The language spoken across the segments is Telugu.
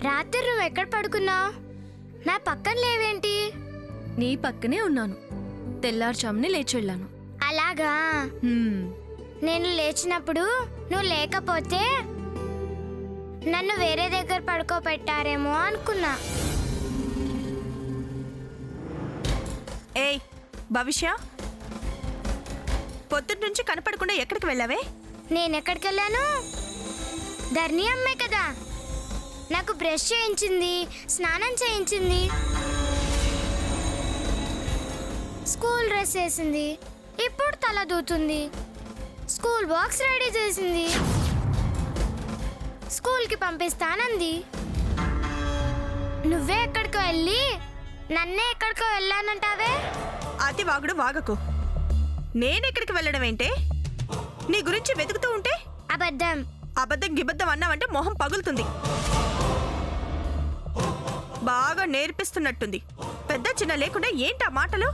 రాత్రి నువ్వు ఎక్కడ పడుకున్నావు? నా పక్కన లేవేంటి? నీ పక్కనే ఉన్నాను. తెల్లారుచామునే లేచి వెళ్ళాను. అలాగా? నేను లేచినప్పుడు నువ్వు లేకపోతే నన్ను వేరే దగ్గర పడుకోబెట్టారేమో అనుకున్నా. ఏయ్ భవిష్య, పొద్దున్న నుంచి కనపడకుండా ఎక్కడికి వెళ్ళావే? నేనెక్కడికి వెళ్ళాను? ధరణి అమ్మే కదా నాకు బ్రష్ చేయించింది, స్నానం చేయించింది, స్కూల్ డ్రెస్ వేసింది, ఇప్పుడు తల దూతుంది, స్కూల్ బాక్స్ రెడీ చేసింది, స్కూల్కి పంపిస్తానంది. నువ్వే ఎక్కడికో వెళ్ళి నన్నే ఎక్కడికో వెళ్ళానంటావే? అతి వాగుడు వాగకు. నేనెక్కడికి వెళ్ళడం ఏంటే? నీ గురించి వెతుకుతూ ఉంటే అబద్ధం. అబద్ధం గిబద్ధం అన్నావంటే మొహం పగులుతుంది. బాగా నేర్పిస్తున్నట్టుంది. పెద్ద చిన్న లేకుండా ఏంటా మాటలు?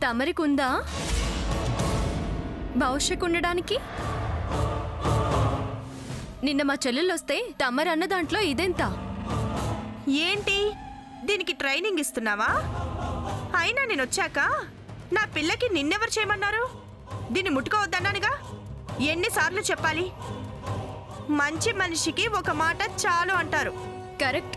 తమరికుందా భవిష్యత్తు ఉండడానికి? నిన్న మా చెల్లెళ్ళొస్తే తమరు అన్న దాంట్లో ఇదెంత? ఏంటి దీనికి ట్రైనింగ్ ఇస్తున్నావా? అయినా నేను వచ్చాక నా పిల్లకి నిన్నెవరు చేయమన్నారు? దీన్ని ముట్టుకోవద్దన్నానుగా. ఎన్నిసార్లు చెప్పాలి? మంచి మనిషికి ఒక మాట చాలు అంటారు. కరెక్ట్.